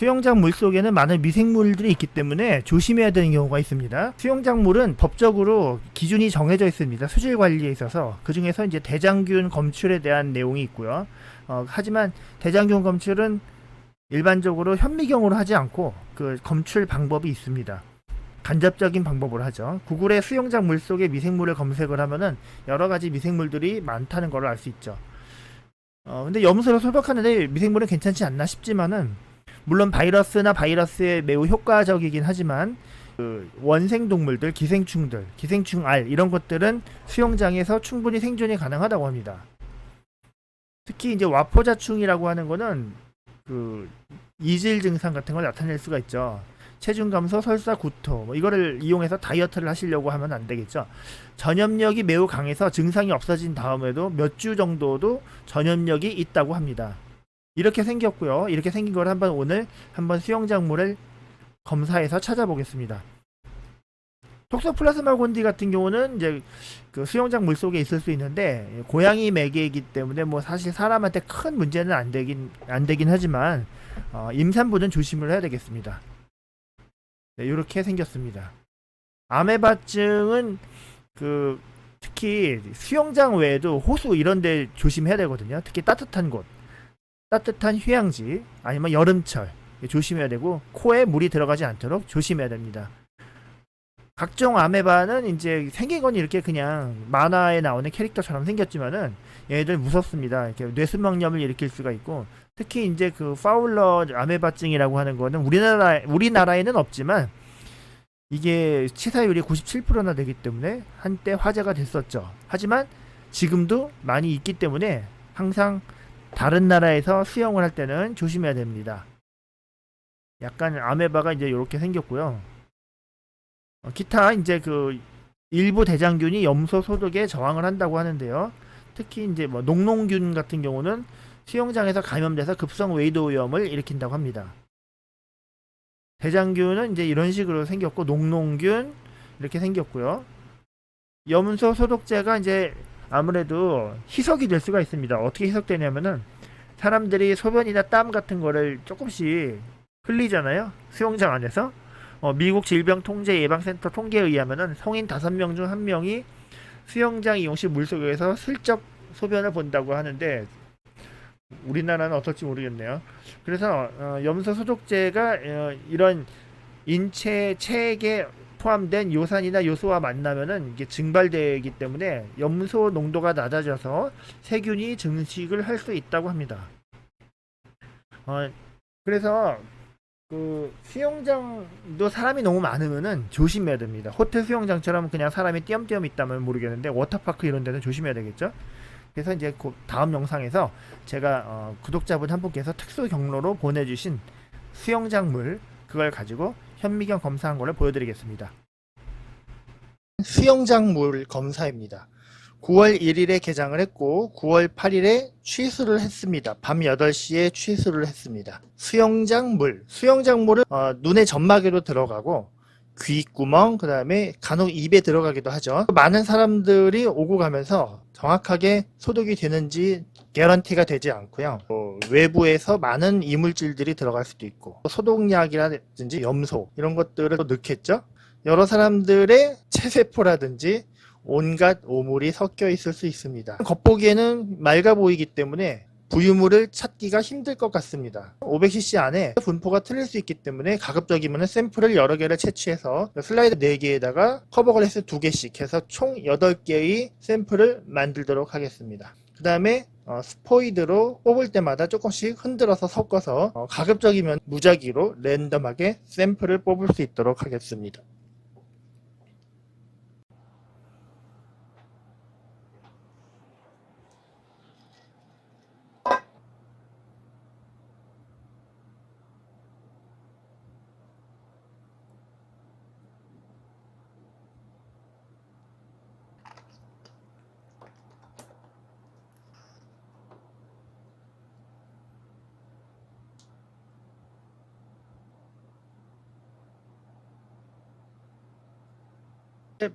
수영장 물 속에는 많은 미생물들이 있기 때문에 조심해야 되는 경우가 있습니다. 수영장 물은 법적으로 기준이 정해져 있습니다. 수질 관리에 있어서 그 중에서 이제 대장균 검출에 대한 내용이 있고요. 하지만 대장균 검출은 일반적으로 현미경으로 하지 않고 그 검출 방법이 있습니다. 간접적인 방법으로 하죠. 구글에 수영장 물 속의 미생물을 검색을 하면은 여러 가지 미생물들이 많다는 걸 알 수 있죠. 근데 염소로 소독하는데 미생물은 괜찮지 않나 싶지만은 물론 바이러스나 바이러스에 매우 효과적이긴 하지만 그 원생 동물들, 기생충들, 기생충알 이런 것들은 수영장에서 충분히 생존이 가능하다고 합니다. 특히 이제 와포자충이라고 하는 거는 그 이질 증상 같은 걸 나타낼 수가 있죠. 체중 감소, 설사, 구토 뭐 이거를 이용해서 다이어트를 하시려고 하면 안 되겠죠. 전염력이 매우 강해서 증상이 없어진 다음에도 몇 주 정도도 전염력이 있다고 합니다. 이렇게 생겼고요. 이렇게 생긴 걸 오늘 한번 수영장물을 검사해서 찾아보겠습니다. 톡소플라스마 곤디 같은 경우는 이제 그 수영장 물 속에 있을 수 있는데 고양이 매개이기 때문에 뭐 사실 사람한테 큰 문제는 안 되긴 하지만 임산부는 조심을 해야 되겠습니다. 네, 이렇게 생겼습니다. 아메바증은 그 특히 수영장 외에도 호수 이런데 조심해야 되거든요. 특히 따뜻한 곳, 따뜻한 휴양지 아니면 여름철 조심해야 되고 코에 물이 들어가지 않도록 조심해야 됩니다. 각종 아메바는 이제 생긴 건 이렇게 그냥 만화에 나오는 캐릭터처럼 생겼지만은 얘들 무섭습니다. 이렇게 뇌수막염을 일으킬 수가 있고 특히 이제 그 파울러 아메바증이라고 하는 거는 우리나라에는 없지만 이게 치사율이 97%나 되기 때문에 한때 화제가 됐었죠. 하지만 지금도 많이 있기 때문에 항상 다른 나라에서 수영을 할 때는 조심해야 됩니다. 약간 아메바가 이제 이렇게 생겼고요. 기타 이제 그 일부 대장균이 염소 소독에 저항을 한다고 하는데요. 특히 이제 뭐 녹농균 같은 경우는 수영장에서 감염돼서 급성 웨이드 오염을 일으킨다고 합니다. 대장균은 이제 이런 식으로 생겼고 녹농균 이렇게 생겼고요. 염소 소독제가 이제 아무래도 희석이 될 수가 있습니다. 어떻게 희석되냐면은 사람들이 소변이나 땀 같은 거를 조금씩 흘리잖아요. 수영장 안에서. 미국 질병통제예방센터 통계에 의하면은 성인 5명 중 1명이 수영장 이용 시 물속에서 슬쩍 소변을 본다고 하는데 우리나라는 어떨지 모르겠네요. 그래서 염소 소독제가 이런 인체 체액에 포함된 요산이나 요소와 만나면은 이게 증발되기 때문에 염소 농도가 낮아져서 세균이 증식을 할 수 있다고 합니다. 그래서 그 수영장도 사람이 너무 많으면은 조심해야 됩니다. 호텔 수영장처럼 그냥 사람이 띄엄띄엄 있다면 모르겠는데 워터파크 이런 데는 조심해야 되겠죠. 그래서 이제 다음 영상에서 제가 구독자분 한 분께서 특수 경로로 보내주신 수영장물 그걸 가지고 현미경 검사한 거를 보여드리겠습니다. 수영장물 검사입니다. 9월 1일에 개장을 했고 9월 8일에 취수를 했습니다. 밤 8시에 취수를 했습니다. 수영장물은 눈의 점막에도 들어가고 귓구멍 그 다음에 간혹 입에 들어가기도 하죠. 많은 사람들이 오고 가면서 정확하게 소독이 되는지 개런티가 되지 않고요. 외부에서 많은 이물질들이 들어갈 수도 있고 소독약이라든지 염소 이런 것들을 또 넣겠죠. 여러 사람들의 체세포라든지 온갖 오물이 섞여 있을 수 있습니다. 겉보기에는 맑아 보이기 때문에 부유물을 찾기가 힘들 것 같습니다. 500cc 안에 분포가 틀릴 수 있기 때문에 가급적이면 샘플을 여러 개를 채취해서 슬라이드 4개에다가 커버글래스 2개씩 해서 총 8개의 샘플을 만들도록 하겠습니다. 그 다음에 스포이드로 뽑을 때마다 조금씩 흔들어서 섞어서 가급적이면 무작위로 랜덤하게 샘플을 뽑을 수 있도록 하겠습니다.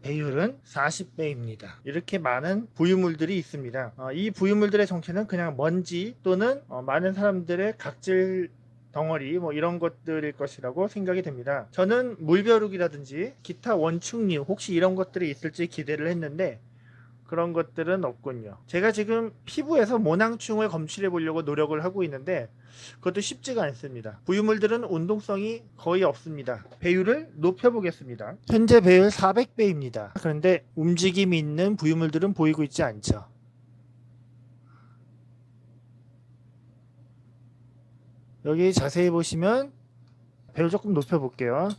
배율은 40배입니다. 이렇게 많은 부유물들이 있습니다. 이 부유물들의 정체는 그냥 먼지 또는 많은 사람들의 각질 덩어리 뭐 이런 것들일 것이라고 생각이 됩니다. 저는 물벼룩이라든지 기타 원충류 혹시 이런 것들이 있을지 기대를 했는데 그런 것들은 없군요. 제가 지금 피부에서 모낭충을 검출해 보려고 노력을 하고 있는데 그것도 쉽지가 않습니다. 부유물들은 운동성이 거의 없습니다. 배율을 높여보겠습니다. 현재 배율 400배입니다. 그런데 움직임이 있는 부유물들은 보이고 있지 않죠. 여기 자세히 보시면 배율 조금 높여볼게요.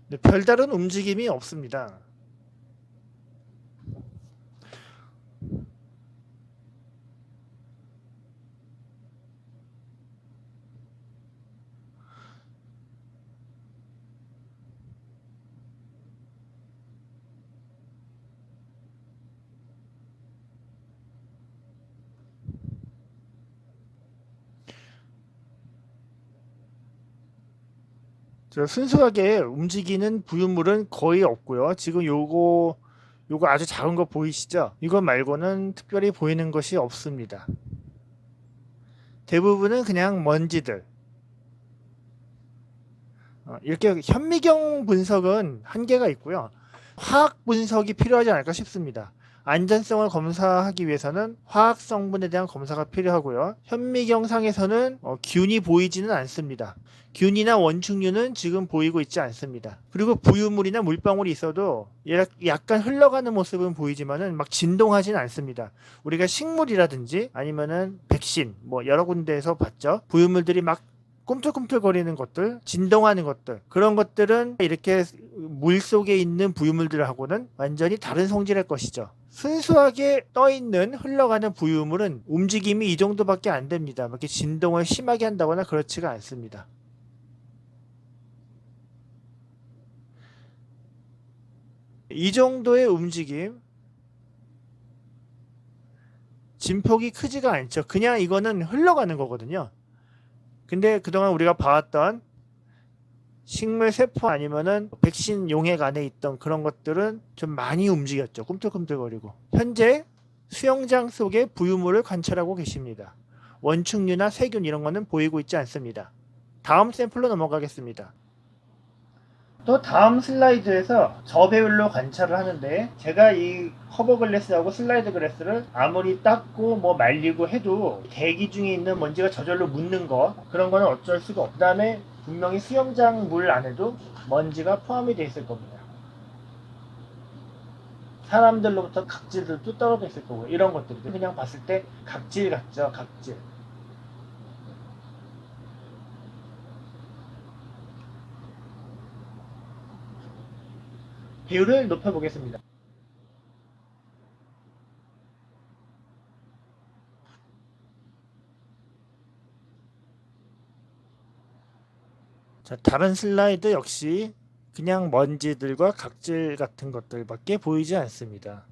네, 별다른 움직임이 없습니다. 순수하게 움직이는 부유물은 거의 없고요. 지금 요거 아주 작은 거 보이시죠? 이거 말고는 특별히 보이는 것이 없습니다. 대부분은 그냥 먼지들. 이렇게 현미경 분석은 한계가 있고요. 화학 분석이 필요하지 않을까 싶습니다. 안전성을 검사하기 위해서는 화학 성분에 대한 검사가 필요하고요. 현미경상에서는 균이 보이지는 않습니다. 균이나 원충류는 지금 보이고 있지 않습니다. 그리고 부유물이나 물방울이 있어도 약간 흘러가는 모습은 보이지만은 막 진동하지는 않습니다. 우리가 식물이라든지 아니면은 백신 뭐 여러 군데에서 봤죠. 부유물들이 막 꿈틀꿈틀거리는 것들, 진동하는 것들, 그런 것들은 이렇게 물 속에 있는 부유물들하고는 완전히 다른 성질의 것이죠. 순수하게 떠있는 흘러가는 부유물은 움직임이 이 정도밖에 안 됩니다. 이렇게 진동을 심하게 한다거나 그렇지가 않습니다. 이 정도의 움직임, 진폭이 크지가 않죠. 그냥 이거는 흘러가는 거거든요. 근데 그동안 우리가 봐왔던 식물 세포 아니면은 백신 용액 안에 있던 그런 것들은 좀 많이 움직였죠. 꿈틀꿈틀거리고. 현재 수영장 속에 부유물을 관찰하고 계십니다. 원충류나 세균 이런 거는 보이고 있지 않습니다. 다음 샘플로 넘어가겠습니다. 또 다음 슬라이드에서 저배율로 관찰을 하는데 제가 이 커버 글래스하고 슬라이드 글래스를 아무리 닦고 뭐 말리고 해도 대기 중에 있는 먼지가 저절로 묻는 거 그런 거는 어쩔 수가 없고 그 다음에 분명히 수영장 물 안에도 먼지가 포함이 되어 있을 겁니다. 사람들로부터 각질들도 떨어져 있을 거고 이런 것들이 그냥 봤을 때 각질 같죠. 각질. 배율을 높여보겠습니다. 자, 다른 슬라이드 역시 그냥 먼지들과 각질 같은 것들밖에 보이지 않습니다.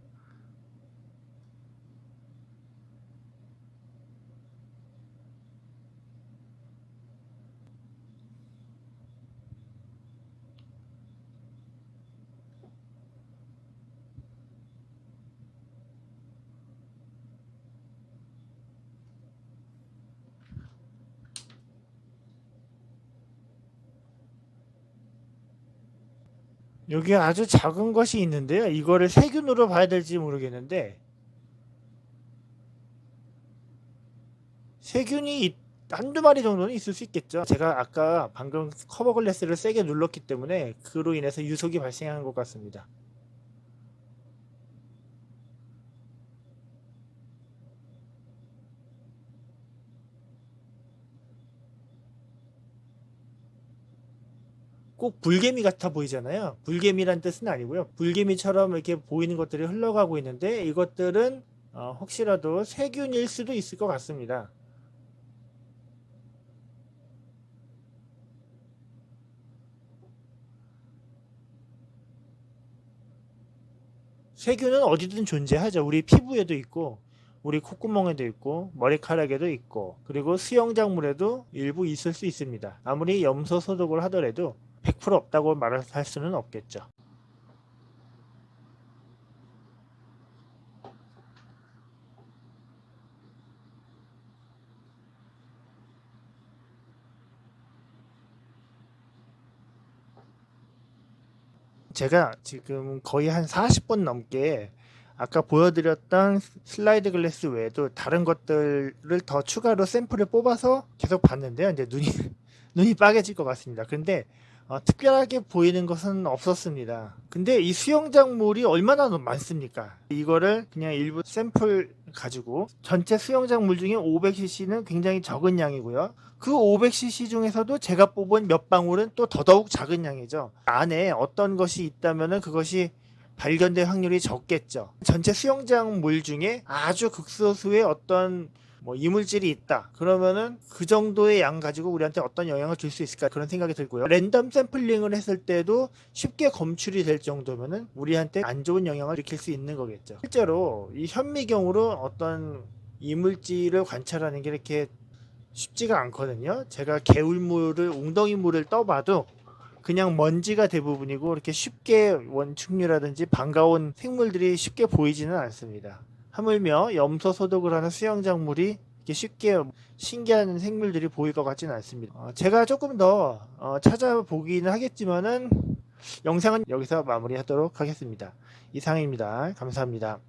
여기 아주 작은 것이 있는데요. 이거를 세균으로 봐야 될지 모르겠는데 세균이 한두 마리 정도는 있을 수 있겠죠. 제가 아까 방금 커버 글래스를 세게 눌렀기 때문에 그로 인해서 유속이 발생한 것 같습니다. 꼭 불개미 같아 보이잖아요. 불개미란 뜻은 아니고요. 불개미처럼 이렇게 보이는 것들이 흘러가고 있는데 이것들은 혹시라도 세균일 수도 있을 것 같습니다. 세균은 어디든 존재하죠. 우리 피부에도 있고 우리 콧구멍에도 있고 머리카락에도 있고 그리고 수영장물에도 일부 있을 수 있습니다. 아무리 염소 소독을 하더라도 100% 없다고 말할 수는 없겠죠. 제가 지금 거의 한 40분 넘게 아까 보여드렸던 슬라이드 글래스 외에도 다른 것들을 더 추가로 샘플을 뽑아서 계속 봤는데요. 이제 눈이 빨개질 것 같습니다. 근데 특별하게 보이는 것은 없었습니다. 근데 이 수영장 물이 얼마나 많습니까? 이거를 그냥 일부 샘플 가지고 전체 수영장 물 중에 500cc는 굉장히 적은 양이고요. 그 500cc 중에서도 제가 뽑은 몇 방울은 또 더더욱 작은 양이죠. 안에 어떤 것이 있다면은 그것이 발견될 확률이 적겠죠. 전체 수영장 물 중에 아주 극소수의 어떤 뭐 이물질이 있다 그러면은 그 정도의 양 가지고 우리한테 어떤 영향을 줄 수 있을까 그런 생각이 들고요. 랜덤 샘플링을 했을 때도 쉽게 검출이 될 정도면은 우리한테 안 좋은 영향을 일으킬 수 있는 거겠죠. 실제로 이 현미경으로 어떤 이물질을 관찰하는 게 이렇게 쉽지가 않거든요. 제가 개울물을 웅덩이물을 떠봐도 그냥 먼지가 대부분이고 이렇게 쉽게 원충류라든지 반가운 생물들이 쉽게 보이지는 않습니다. 하물며 염소 소독을 하는 수영장 물이 이렇게 쉽게 신기한 생물들이 보일 것 같지는 않습니다. 제가 조금 더 찾아보기는 하겠지만은 영상은 여기서 마무리하도록 하겠습니다. 이상입니다. 감사합니다.